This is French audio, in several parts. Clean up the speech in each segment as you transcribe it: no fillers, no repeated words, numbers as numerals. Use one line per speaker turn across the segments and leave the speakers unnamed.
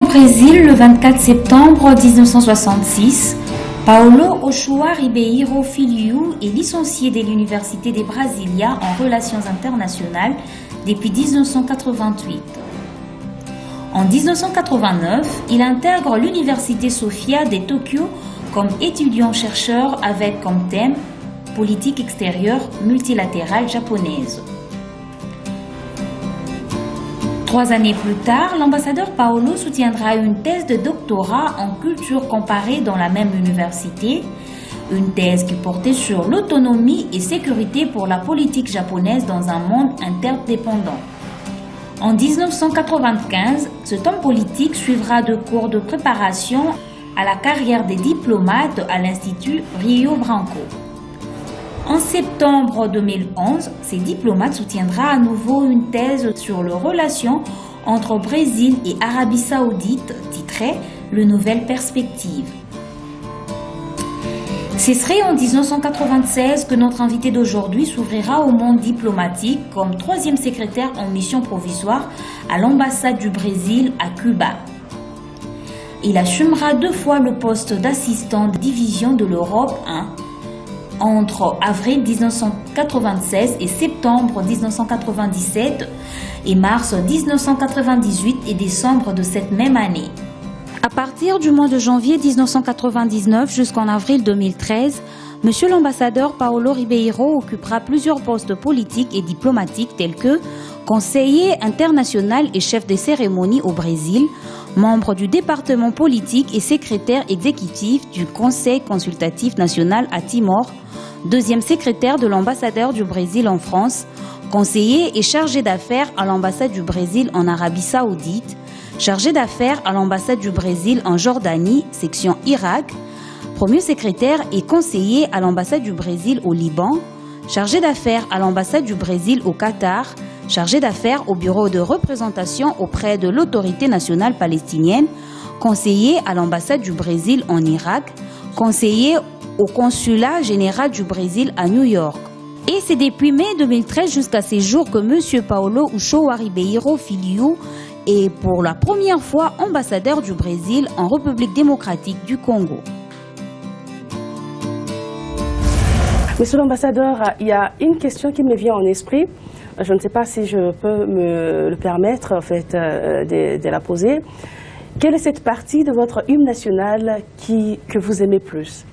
Au Brésil, le 24 septembre 1966, Paulo Ochoa Ribeiro Filho est licencié de l'Université de Brasilia en relations internationales depuis 1988. En 1989, il intègre l'Université Sophia de Tokyo comme étudiant-chercheur avec comme thème « Politique extérieure multilatérale japonaise ». 3 années plus tard, l'ambassadeur Paulo soutiendra une thèse de doctorat en culture comparée dans la même université, une thèse qui portait sur l'autonomie et sécurité pour la politique japonaise dans un monde interdépendant. En 1995, cet homme politique suivra de cours de préparation à la carrière des diplomates à l'Institut Rio Branco. En septembre 2011, ces diplomates soutiendra à nouveau une thèse sur les relations entre Brésil et Arabie Saoudite, titrée « Les nouvelles perspectives ». Ce serait en 1996 que notre invité d'aujourd'hui s'ouvrira au monde diplomatique comme 3e secrétaire en mission provisoire à l'ambassade du Brésil à Cuba. Il assumera 2 fois le poste d'assistant de division de l'Europe 1 entre avril 1996 et septembre 1997 et mars 1998 et décembre de cette même année. À partir du mois de janvier 1999 jusqu'en avril 2013, Monsieur l'ambassadeur Paulo Ribeiro occupera plusieurs postes politiques et diplomatiques tels que conseiller international et chef de cérémonie au Brésil, membre du département politique et secrétaire exécutif du Conseil consultatif national à Timor, 2e secrétaire de l'ambassadeur du Brésil en France, conseiller et chargé d'affaires à l'ambassade du Brésil en Arabie Saoudite, chargé d'affaires à l'ambassade du Brésil en Jordanie, section Irak, 1er secrétaire et conseiller à l'ambassade du Brésil au Liban, chargé d'affaires à l'ambassade du Brésil au Qatar, chargé d'affaires au bureau de représentation auprès de l'autorité nationale palestinienne, conseiller à l'ambassade du Brésil en Irak, conseiller au consulat général du Brésil à New York. Et c'est depuis mai 2013 jusqu'à ces jours que M. Paulo Ochoa Ribeiro Filho est pour la première fois ambassadeur du Brésil en République démocratique du Congo.
Monsieur l'ambassadeur, il y a une question qui me vient en esprit. Je ne sais pas si je peux me le permettre en fait, de la poser. Quelle est cette partie de votre hymne national que vous aimez plus?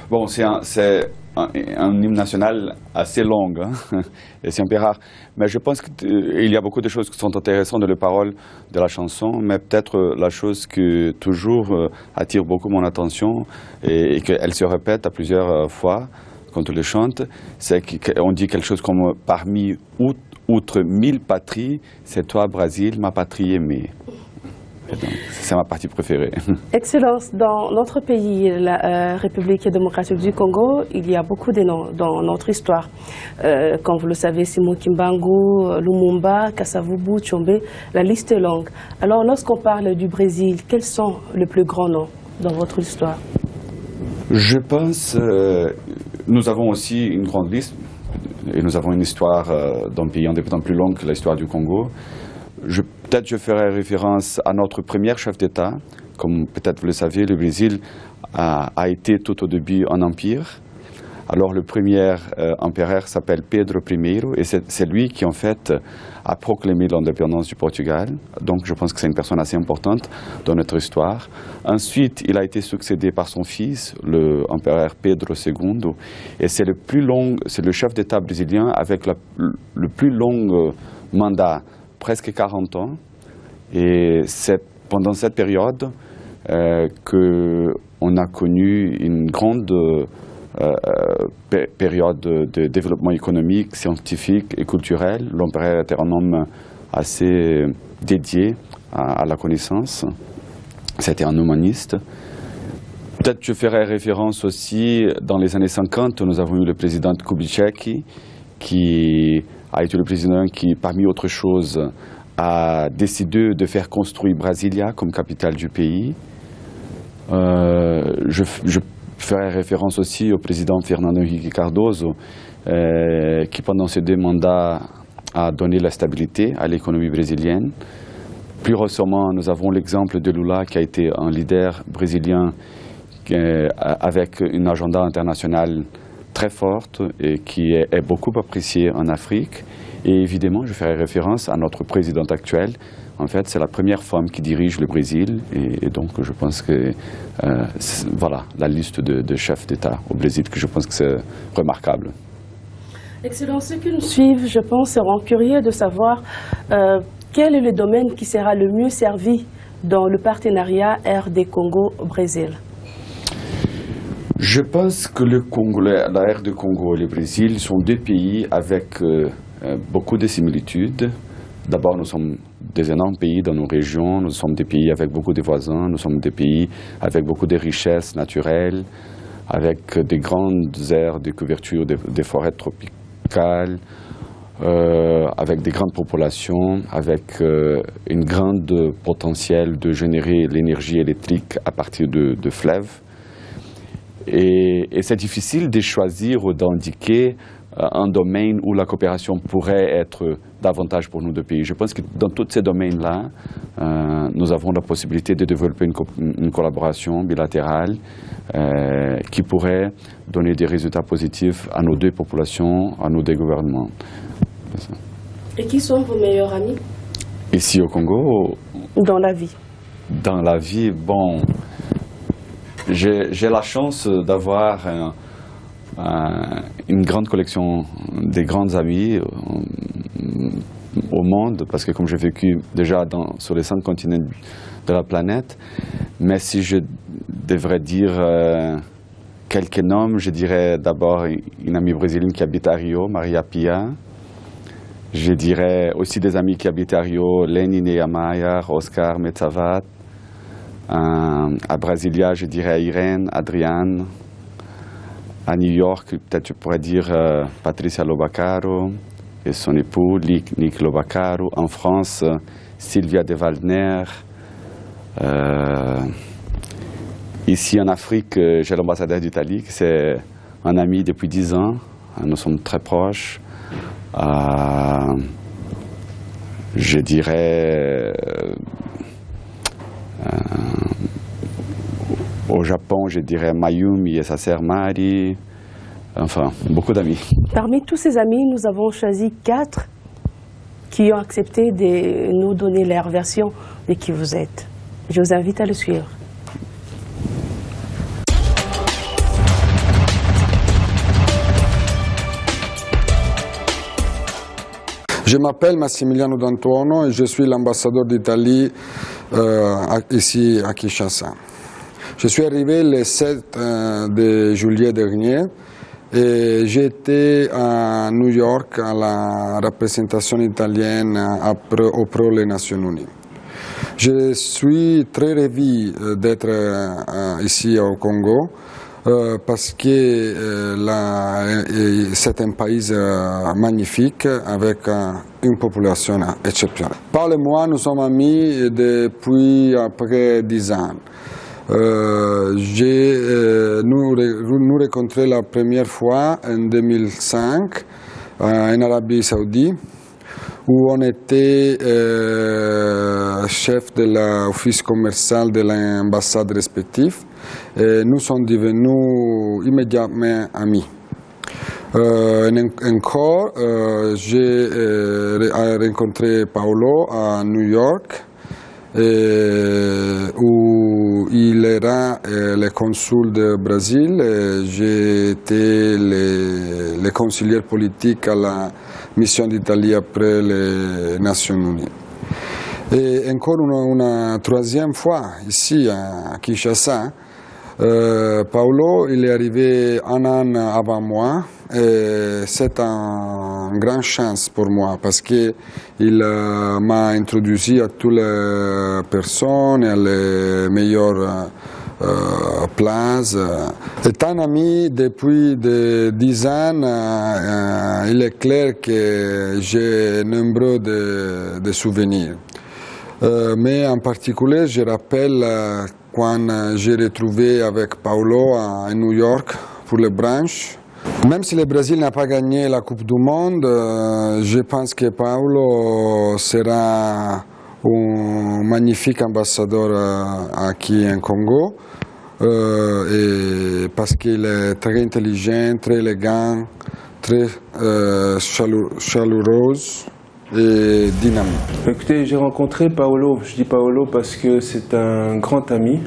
Bon, c'est un hymne national assez long, hein, et c'est un peu rare. Mais je pense qu'il y a beaucoup de choses qui sont intéressantes dans les paroles de la chanson, mais peut-être la chose qui toujours attire beaucoup mon attention et qu'elle se répète à plusieurs fois quand on le chante, c'est qu'on dit quelque chose comme « Parmi outre 1000 patries, c'est toi, Brésil, ma patrie aimée ». C'est ma partie préférée.
Excellence, dans notre pays, la République démocratique du Congo, il y a beaucoup de noms dans notre histoire. Comme vous le savez, Simon Kimbangu, Lumumba, Kasavubu, Tshombe, la liste est longue. Alors lorsqu'on parle du Brésil, quels sont les plus grands noms dans votre histoire?
Je pense, nous avons aussi une grande liste, et nous avons une histoire d'un pays indépendant plus longue que l'histoire du Congo. Peut-être je ferai référence à notre premier chef d'État. Comme peut-être vous le savez, le Brésil a été tout au début un empire. Alors le premier empereur s'appelle Pedro I et c'est lui qui en fait a proclamé l'indépendance du Portugal. Donc je pense que c'est une personne assez importante dans notre histoire. Ensuite, il a été succédé par son fils, l'empereur Pedro II. Et c'est le chef d'État brésilien avec le plus long mandat, presque 40 ans. Et c'est pendant cette période qu'on a connu une grande période de développement économique, scientifique et culturel. L'empereur était un homme assez dédié à la connaissance. C'était un humaniste. Peut-être je ferai référence aussi, dans les années 50, nous avons eu le président Kubitschek, qui a été le président qui, parmi autres choses, a décidé de faire construire Brasilia comme capitale du pays. Je ferai référence aussi au président Fernando Henrique Cardoso, qui pendant ses 2 mandats a donné la stabilité à l'économie brésilienne. Plus récemment, nous avons l'exemple de Lula qui a été un leader brésilien avec une agenda international très forte et qui est beaucoup apprécié en Afrique. Et évidemment, je ferai référence à notre présidente actuelle. En fait, c'est la première femme qui dirige le Brésil. Et donc, je pense que voilà la liste de chefs d'État au Brésil, que je pense que c'est remarquable.
Excellence, ceux qui nous suivent, je pense, seront curieux de savoir quel est le domaine qui sera le mieux servi dans le partenariat RD Congo-Brésil.
Je pense que le Congo, la RD Congo et le Brésil sont deux pays avec beaucoup de similitudes. D'abord, nous sommes des énormes pays dans nos régions, nous sommes des pays avec beaucoup de voisins, nous sommes des pays avec beaucoup de richesses naturelles, avec des grandes aires de couverture des forêts tropicales, avec des grandes populations, avec une grande potentiel de générer l'énergie électrique à partir de fleuves. Et c'est difficile de choisir ou d'indiquer un domaine où la coopération pourrait être davantage pour nos deux pays. Je pense que dans tous ces domaines-là, nous avons la possibilité de développer une collaboration bilatérale qui pourrait donner des résultats positifs à nos deux populations, à nos deux gouvernements.
Et qui sont vos meilleurs amis?
Ici au Congo?
Dans la vie.
Dans la vie, bon, j'ai la chance d'avoir une grande collection de grands amis au monde, parce que comme j'ai vécu déjà sur les 5 continents de la planète, mais si je devrais dire quelques noms, je dirais d'abord une amie brésilienne qui habite à Rio, Maria Pia. Je dirais aussi des amis qui habitent à Rio, Lénine Amaya, Oscar Metzavat. À Brasilia, je dirais Irène, Adriane. À New York, peut-être je pourrais dire Patricia Lobacaro et son époux, Nick Lobacaro. En France, Sylvia de Waldner. Ici en Afrique, j'ai l'ambassadeur d'Italie, qui c'est un ami depuis 10 ans. Nous sommes très proches. Je dirais au Japon, je dirais Mayumi et sa sœur Mari. Enfin, beaucoup d'amis.
Parmi tous ces amis, nous avons choisi 4 qui ont accepté de nous donner leur version de qui vous êtes. Je vous invite à le suivre.
Je m'appelle Massimiliano D'Antuono et je suis l'ambassadeur d'Italie ici à Kinshasa. Je suis arrivé le 7 de juillet dernier et j'étais à New York à la représentation italienne auprès des Nations Unies. Je suis très ravi d'être ici au Congo parce que c'est un pays magnifique avec une population exceptionnelle. Paul et moi, nous sommes amis depuis à peu près 10 ans. Nous rencontrés la première fois en 2005 en Arabie Saoudite, où on était chef de l'office commercial de l'ambassade respective. Et nous sommes devenus immédiatement amis. Encore, j'ai rencontré Paolo à New York, où il era le consul du Brésil. J'étais le conseiller politique à la mission d'Italie après les Nations Unies. Et encore une troisième fois, ici à Kinshasa, Paolo, il est arrivé un an avant moi et c'est une grande chance pour moi parce qu'il m'a introduit à toutes les personnes, à les meilleures places. Étant ami depuis 10 ans, il est clair que j'ai nombreux de souvenirs. Mais en particulier, je rappelle quand j'ai retrouvé avec Paolo à New York pour les branches. Même si le Brésil n'a pas gagné la Coupe du Monde, je pense que Paolo sera un magnifique ambassadeur aquí en Congo, et parce qu'il est très intelligent, très élégant, très chaleureux et dynamique.
Écoutez, j'ai rencontré Paolo. Je dis Paolo parce que c'est un grand ami.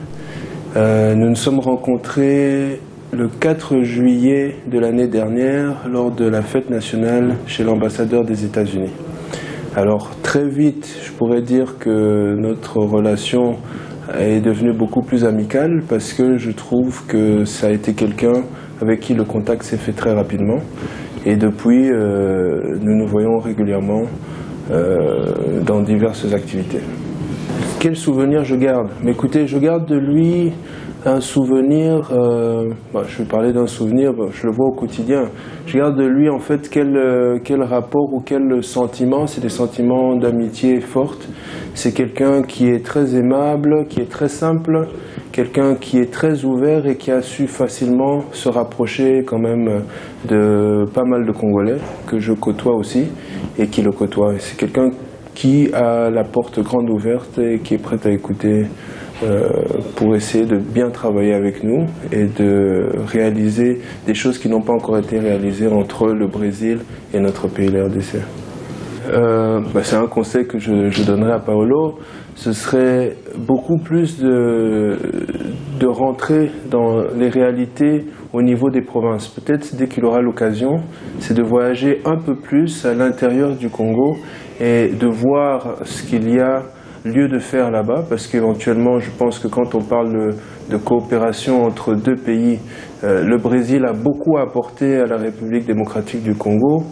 Nous nous sommes rencontrés le 4 juillet de l'année dernière lors de la fête nationale chez l'ambassadeur des États-Unis. Alors très vite, je pourrais dire que notre relation est devenue beaucoup plus amicale parce que je trouve que ça a été quelqu'un avec qui le contact s'est fait très rapidement. Et depuis, nous nous voyons régulièrement dans diverses activités. Quel souvenir je garde? Mais écoutez, je garde de lui un souvenir, je vais parler d'un souvenir, je le vois au quotidien. Je garde de lui en fait quel rapport ou quel sentiment, c'est des sentiments d'amitié fortes. C'est quelqu'un qui est très aimable, qui est très simple, quelqu'un qui est très ouvert et qui a su facilement se rapprocher quand même de pas mal de Congolais que je côtoie aussi et qui le côtoient. C'est quelqu'un qui a la porte grande ouverte et qui est prêt à écouter pour essayer de bien travailler avec nous et de réaliser des choses qui n'ont pas encore été réalisées entre le Brésil et notre pays, la RDC. C'est un conseil que je donnerais à Paolo, ce serait beaucoup plus de rentrer dans les réalités au niveau des provinces. Peut-être dès qu'il aura l'occasion, c'est de voyager un peu plus à l'intérieur du Congo et de voir ce qu'il y a lieu de faire là-bas, parce qu'éventuellement, je pense que quand on parle de coopération entre deux pays, le Brésil a beaucoup apporté à la République démocratique du Congo,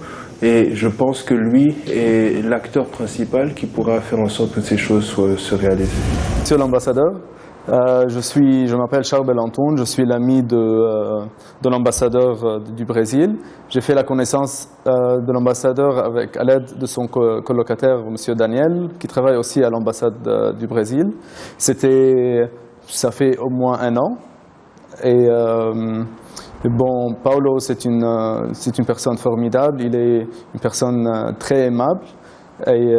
et je pense que lui est l'acteur principal qui pourra faire en sorte que ces choses se réalisent.
Monsieur l'ambassadeur, je m'appelle Charles Belanton, je suis l'ami de l'ambassadeur du Brésil. J'ai fait la connaissance de l'ambassadeur à l'aide de son colocataire, M. Daniel, qui travaille aussi à l'ambassade du Brésil. Ça fait au moins 1 an. Et bon, Paolo, c'est une personne formidable, il est une personne très aimable et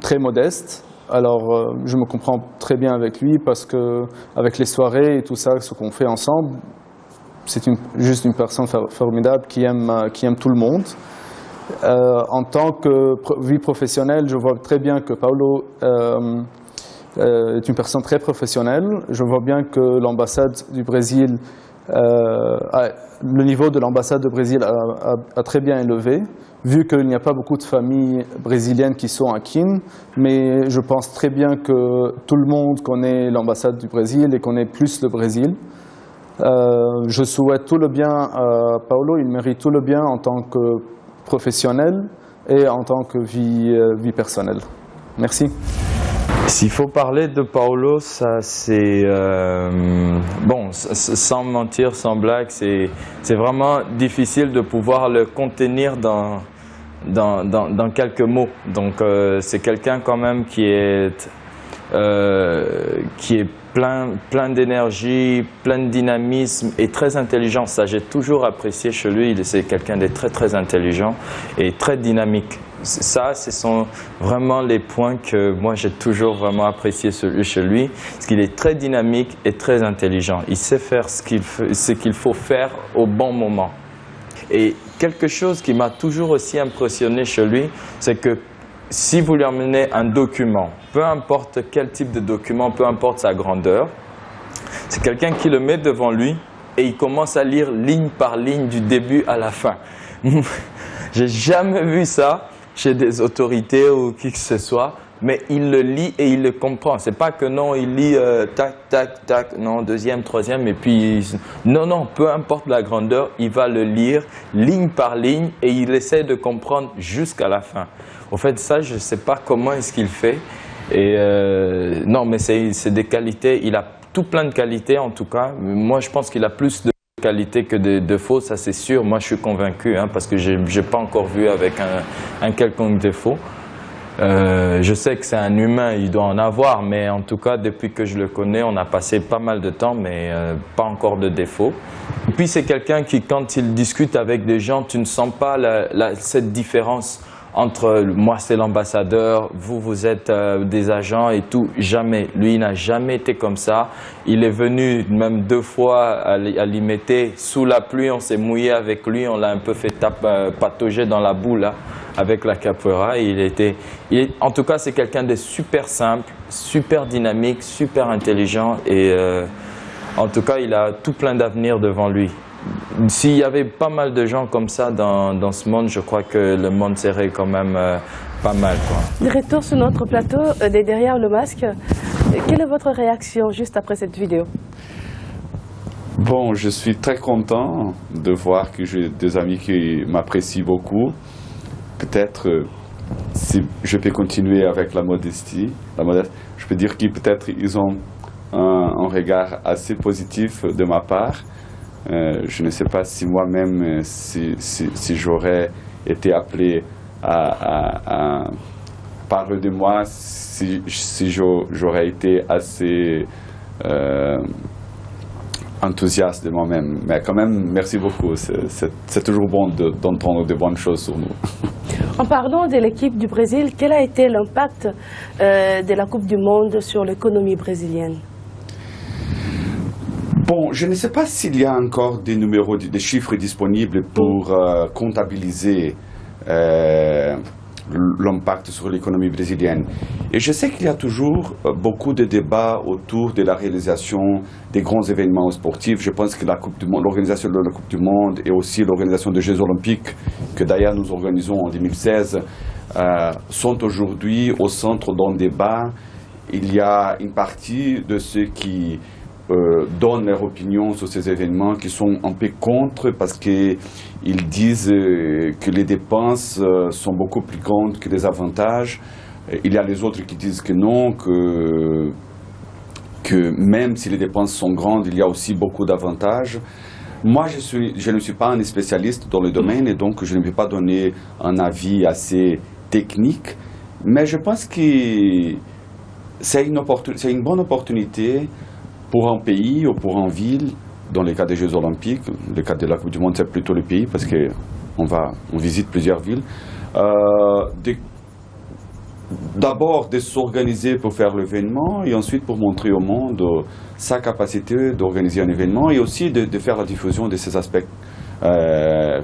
très modeste. Alors, je me comprends très bien avec lui parce que, avec les soirées et tout ça, ce qu'on fait ensemble, c'est juste une personne formidable qui aime tout le monde. En tant que vie professionnelle, je vois très bien que Paolo est une personne très professionnelle. Je vois bien que l'ambassade du Brésil, le niveau de l'ambassade du Brésil a très bien élevé, vu qu'il n'y a pas beaucoup de familles brésiliennes qui sont à Kin, mais je pense très bien que tout le monde connaît l'ambassade du Brésil et connaît plus le Brésil. Je souhaite tout le bien à Paolo, il mérite tout le bien en tant que professionnel et en tant que vie personnelle. Merci.
S'il faut parler de Paolo, ça c'est bon, sans mentir, sans blague, c'est vraiment difficile de pouvoir le contenir dans quelques mots. Donc c'est quelqu'un quand même qui est plein d'énergie, plein de dynamisme et très intelligent. Ça, j'ai toujours apprécié chez lui. C'est quelqu'un de très intelligent et très dynamique. Ça, ce sont vraiment les points que moi j'ai toujours vraiment apprécié chez lui, parce qu'il est très dynamique et très intelligent. Il sait faire ce qu'il faut faire au bon moment. Et quelque chose qui m'a toujours aussi impressionné chez lui, c'est que si vous lui emmenez un document, peu importe quel type de document, peu importe sa grandeur, c'est quelqu'un qui le met devant lui et il commence à lire ligne par ligne du début à la fin. J'ai jamais vu ça chez des autorités ou qui que ce soit, mais il le lit et il le comprend. C'est pas que non, il lit tac, tac, tac, non, deuxième, troisième, et puis non, peu importe la grandeur, il va le lire ligne par ligne et il essaie de comprendre jusqu'à la fin. Au fait, ça, je sais pas comment est-ce qu'il fait. Et non, mais c'est des qualités, il a tout plein de qualités en tout cas. Moi, je pense qu'il a plus de qualité que de défauts, ça c'est sûr. Moi je suis convaincu, parce que je n'ai pas encore vu avec un quelconque défaut. Je sais que c'est un humain, il doit en avoir, mais en tout cas depuis que je le connais, on a passé pas mal de temps, mais pas encore de défauts. Et puis c'est quelqu'un qui, quand il discute avec des gens, tu ne sens pas cette différence entre moi c'est l'ambassadeur, vous êtes des agents et tout. Jamais. Lui, il n'a jamais été comme ça. Il est venu même 2 fois à Limete sous la pluie. On s'est mouillé avec lui. On l'a un peu fait patauger dans la boue là, avec la capoeira. En tout cas, c'est quelqu'un de super simple, super dynamique, super intelligent et en tout cas, il a tout plein d'avenir devant lui. S'il y avait pas mal de gens comme ça dans ce monde, je crois que le monde serait quand même pas mal, quoi.
De retour sur notre plateau, derrière le masque, quelle est votre réaction juste après cette vidéo?
Bon, je suis très content de voir que j'ai des amis qui m'apprécient beaucoup. Peut-être, si je peux continuer avec la modestie, je peux dire qu'ils peut-être ils ont un regard assez positif de ma part. Je ne sais pas si moi-même, si j'aurais été appelé à parler de moi, si j'aurais été assez enthousiaste de moi-même. Mais quand même, merci beaucoup. C'est toujours bon d'entendre de bonnes choses sur nous.
En parlant de l'équipe du Brésil, quel a été l'impact de la Coupe du Monde sur l'économie brésilienne?
Bon, je ne sais pas s'il y a encore des numéros, des chiffres disponibles pour comptabiliser l'impact sur l'économie brésilienne. Et je sais qu'il y a toujours beaucoup de débats autour de la réalisation des grands événements sportifs. Je pense que la Coupe du Monde, l'organisation de la Coupe du Monde et aussi l'organisation des Jeux Olympiques, que d'ailleurs nous organisons en 2016, sont aujourd'hui au centre d'un débat. Il y a une partie de ceux qui donnent leur opinion sur ces événements qui sont un peu contre parce qu'ils disent que les dépenses sont beaucoup plus grandes que les avantages. Il y a les autres qui disent que non, que même si les dépenses sont grandes, il y a aussi beaucoup d'avantages. Moi, je ne suis pas un spécialiste dans le domaine et donc je ne peux pas donner un avis assez technique, mais je pense que c'est une bonne opportunité pour un pays ou pour une ville, dans le cas des Jeux Olympiques, le cas de la Coupe du Monde, c'est plutôt le pays parce qu'on visite plusieurs villes, d'abord de s'organiser pour faire l'événement et ensuite pour montrer au monde sa capacité d'organiser un événement et aussi de faire la diffusion de ces aspects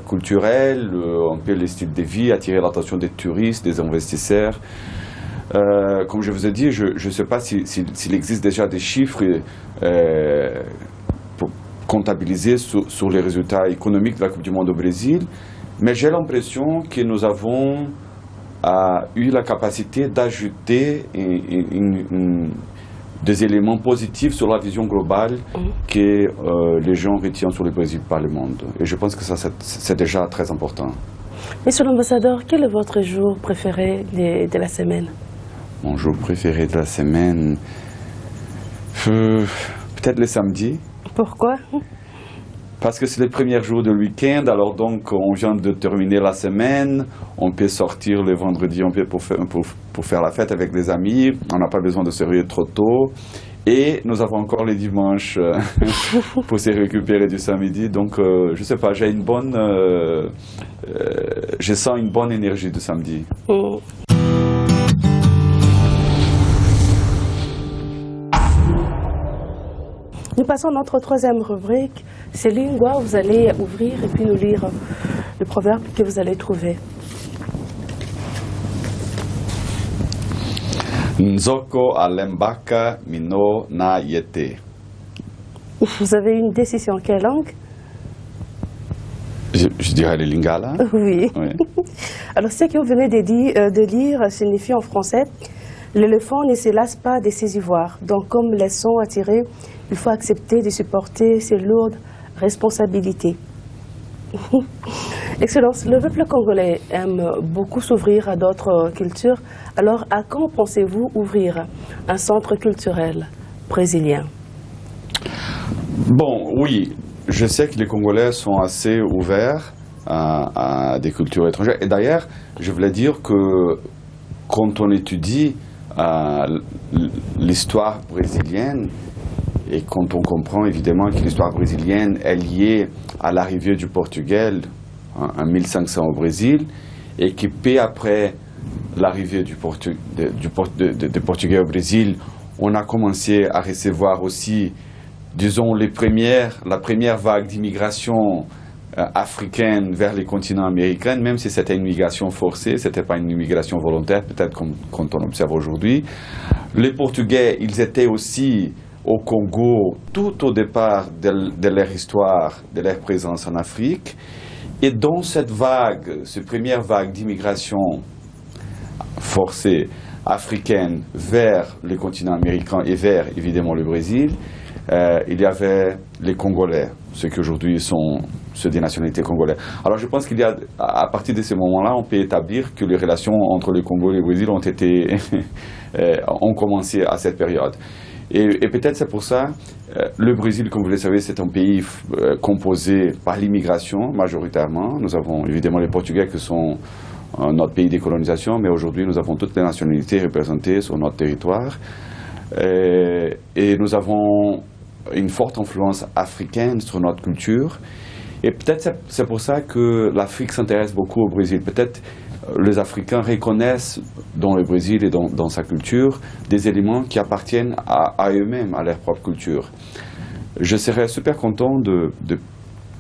culturels, un peu les styles de vie, attirer l'attention des touristes, des investisseurs. Comme je vous ai dit, je ne sais pas s'il existe déjà des chiffres pour comptabiliser sur les résultats économiques de la Coupe du Monde au Brésil, mais j'ai l'impression que nous avons eu la capacité d'ajouter des éléments positifs sur la vision globale que les gens retiennent sur le Brésil par le monde. Et je pense que ça, c'est déjà très important.
Monsieur l'ambassadeur, quel est votre jour préféré de la semaine?
Mon jour préféré de la semaine, peut-être le samedi.
Pourquoi?
Parce que c'est le premier jour de week-end, alors donc on vient de terminer la semaine, on peut sortir le vendredi pour faire la fête avec les amis, on n'a pas besoin de se réveiller trop tôt. Et nous avons encore les dimanches pour se récupérer du samedi. Donc, je ne sais pas, je sens une bonne énergie du samedi.
Nous passons à notre troisième rubrique. C'est Lingua. Vous allez ouvrir et puis nous lire le proverbe que vous allez trouver.
Nzoko alembaka mino na yete.
Vous avez une décision. Quelle langue?
Je dirais le lingala.
Oui. Alors, ce que vous venez de lire signifie en français: l'éléphant ne se lasse pas de ses ivoires. Donc, comme leçon à tirer, il faut accepter de supporter ses lourdes responsabilités. Excellence, le peuple congolais aime beaucoup s'ouvrir à d'autres cultures. Alors, à quand pensez-vous ouvrir un centre culturel brésilien?
Bon, oui, je sais que les Congolais sont assez ouverts à des cultures étrangères. Et d'ailleurs, je voulais dire que quand on étudie l'histoire brésilienne, et quand on comprend évidemment que l'histoire brésilienne est liée à l'arrivée du Portugal en 1500 au Brésil, et qui, peu après l'arrivée des Portugais au Brésil, on a commencé à recevoir aussi, disons, la première vague d'immigration africaine vers les continents américains, même si c'était une migration forcée, ce n'était pas une immigration volontaire, peut-être comme quand on observe aujourd'hui. Les Portugais, ils étaient aussi au Congo tout au départ de leur histoire, de leur présence en Afrique. Et dans cette première vague d'immigration forcée africaine vers le continent américain et vers évidemment le Brésil, il y avait les Congolais, ceux qui aujourd'hui sont ceux des nationalités congolais. Alors je pense à partir de ce moment-là, on peut établir que les relations entre le Congo et le Brésil ont commencé à cette période. Et peut-être c'est pour ça, le Brésil, comme vous le savez, c'est un pays composé par l'immigration majoritairement. Nous avons évidemment les Portugais qui sont notre pays de colonisation, mais aujourd'hui nous avons toutes les nationalités représentées sur notre territoire. Et nous avons une forte influence africaine sur notre culture. Et peut-être c'est pour ça que l'Afrique s'intéresse beaucoup au Brésil. Peut-être les Africains reconnaissent dans le Brésil et dans sa culture des éléments qui appartiennent à eux-mêmes, à leur propre culture. Je serais super content de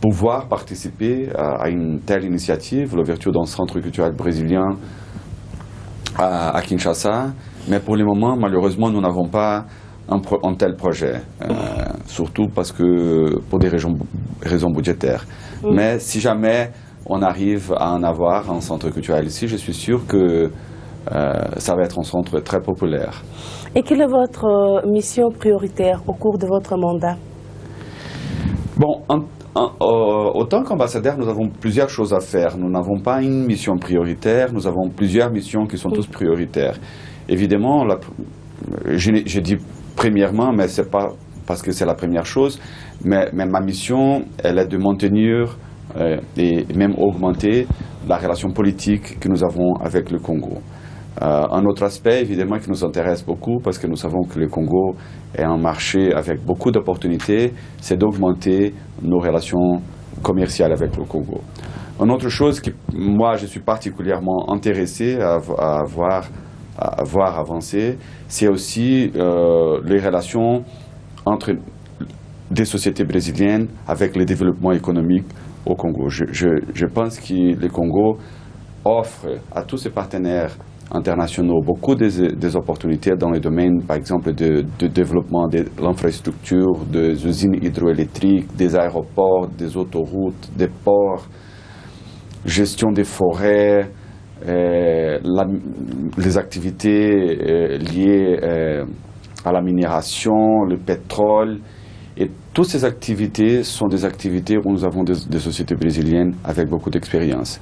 pouvoir participer à une telle initiative, l'ouverture d'un centre culturel brésilien à Kinshasa. Mais pour le moment, malheureusement, nous n'avons pas un tel projet, surtout parce que pour des raisons budgétaires. Mais si jamais on arrive à en avoir un centre culturel ici, je suis sûr que ça va être un centre très populaire.
Et quelle est votre mission prioritaire au cours de votre mandat?
Bon, autant qu'ambassadeur, nous avons plusieurs choses à faire. Nous n'avons pas une mission prioritaire, nous avons plusieurs missions qui sont tous prioritaires. Évidemment, je dis premièrement, mais ce n'est pas parce que c'est la première chose, mais ma mission, elle est de maintenir et même augmenter la relation politique que nous avons avec le Congo. Un autre aspect, évidemment, qui nous intéresse beaucoup, parce que nous savons que le Congo est un marché avec beaucoup d'opportunités, c'est d'augmenter nos relations commerciales avec le Congo. Une autre chose que moi, je suis particulièrement intéressé à voir avancer, c'est aussi les relations entre des sociétés brésiliennes avec le développement économique au Congo. Je pense que le Congo offre à tous ses partenaires internationaux beaucoup des opportunités dans le domaine, par exemple, de développement de l'infrastructure, des usines hydroélectriques, des aéroports, des autoroutes, des ports, gestion des forêts, les activités liées à la minération, le pétrole. Et toutes ces activités sont des activités où nous avons des sociétés brésiliennes avec beaucoup d'expérience.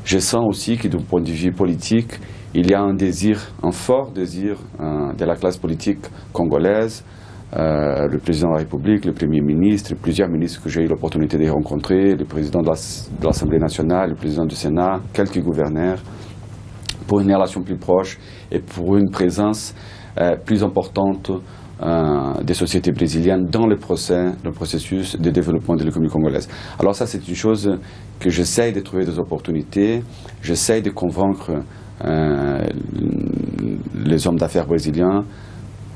Je sens aussi que, du point de vue politique, il y a un fort désir de la classe politique congolaise, le président de la République, le Premier ministre, plusieurs ministres que j'ai eu l'opportunité de rencontrer, le président de l'Assemblée nationale, le président du Sénat, quelques gouverneurs, pour une relation plus proche et pour une présence plus importante des sociétés brésiliennes dans le processus de développement de l'économie congolaise. Alors ça, c'est une chose que j'essaie de trouver des opportunités, j'essaie de convaincre les hommes d'affaires brésiliens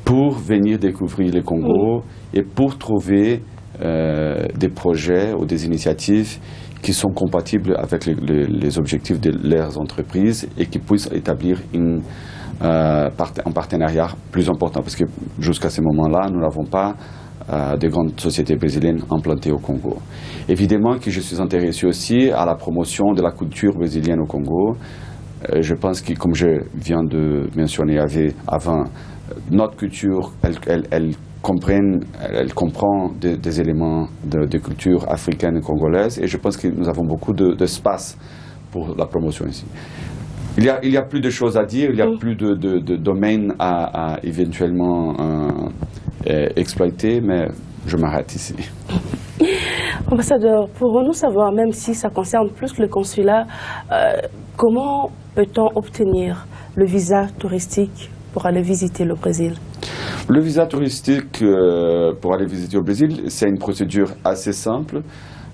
pour venir découvrir le Congo et pour trouver des projets ou des initiatives qui sont compatibles avec les objectifs de leurs entreprises et qui puissent établir un partenariat plus important. Parce que jusqu'à ce moment-là, nous n'avons pas de grandes sociétés brésiliennes implantées au Congo. Évidemment que je suis intéressé aussi à la promotion de la culture brésilienne au Congo. Je pense que, comme je viens de mentionner avant, notre culture, elle comprend des éléments de culture africaine et congolaise, et je pense que nous avons beaucoup d'espace pour la promotion ici. Il y a plus de choses à dire, il y a plus de domaines à éventuellement exploiter, mais je m'arrête ici.
Ambassadeur, pourrons-nous savoir, même si ça concerne plus le consulat, comment peut-on obtenir le visa touristique pour aller visiter le Brésil?
Le visa touristique pour aller visiter au Brésil, c'est une procédure assez simple.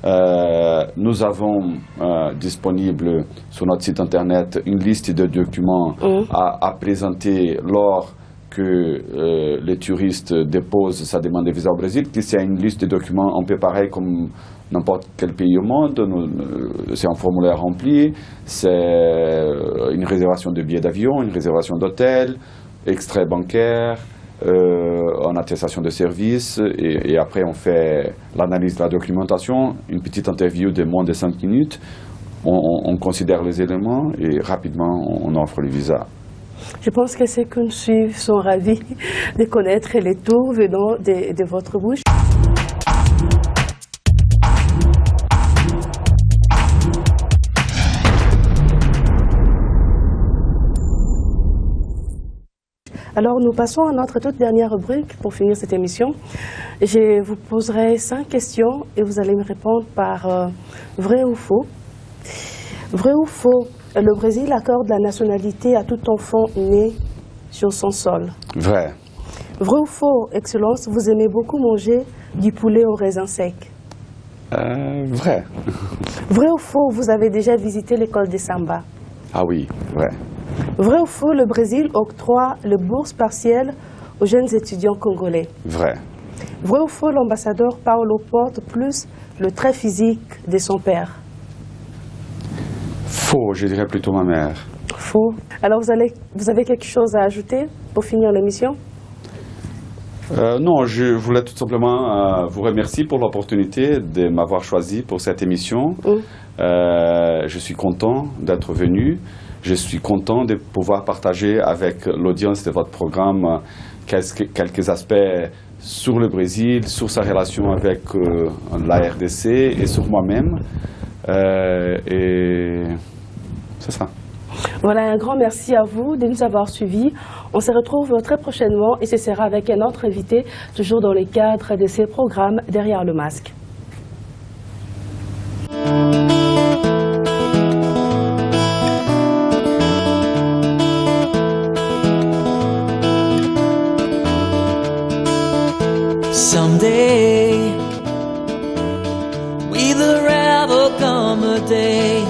Nous avons disponible sur notre site internet une liste de documents à présenter lors que les touristes déposent sa demande de visa au Brésil. C'est une liste de documents un peu pareil comme n'importe quel pays au monde. C'est un formulaire rempli, c'est une réservation de billets d'avion, une réservation d'hôtel, extrait bancaire, en attestation de service, et après on fait l'analyse de la documentation, une petite interview de moins de 5 minutes, on considère les éléments et rapidement on offre le visa.
Je pense que ceux qui nous suivent sont ravis de connaître les tours venant de votre bouche. Alors nous passons à notre toute dernière rubrique pour finir cette émission. Je vous poserai 5 questions et vous allez me répondre par vrai ou faux. Vrai ou faux, le Brésil accorde la nationalité à tout enfant né sur son sol.
Vrai.
Vrai ou faux, Excellence, vous aimez beaucoup manger du poulet au raisin sec.
Vrai.
Vrai ou faux, vous avez déjà visité l'école de Samba.
Ah oui, vrai.
Vrai ou faux, le Brésil octroie le bourse partielle aux jeunes étudiants congolais.
Vrai.
Vrai ou faux, l'ambassadeur Paulo porte plus le trait physique de son père.
Faux, je dirais plutôt ma mère.
Faux. Alors vous avez quelque chose à ajouter pour finir l'émission?
Non, je voulais tout simplement vous remercier pour l'opportunité de m'avoir choisi pour cette émission. Je suis content d'être venu. Je suis content de pouvoir partager avec l'audience de votre programme quelques aspects sur le Brésil, sur sa relation avec la RDC et sur moi-même. Et c'est ça.
Voilà, un grand merci à vous de nous avoir suivis. On se retrouve très prochainement et ce sera avec un autre invité, toujours dans le cadre de ces programmes Derrière le masque.
Someday, with a rather come a day.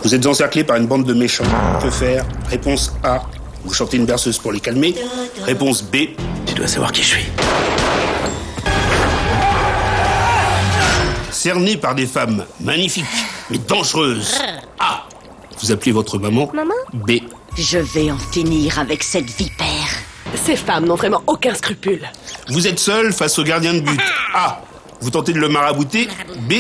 Vous êtes encerclé par une bande de méchants. Que faire? Réponse A. Vous chantez une berceuse pour les calmer. Réponse B. Tu dois savoir qui je suis. Cerné par des femmes magnifiques, mais dangereuses. A. Vous appelez votre maman.
Maman?
B.
Je vais en finir avec cette vipère.
Ces femmes n'ont vraiment aucun scrupule.
Vous êtes seul face au gardien de but. A. Vous tentez de le marabouter. B.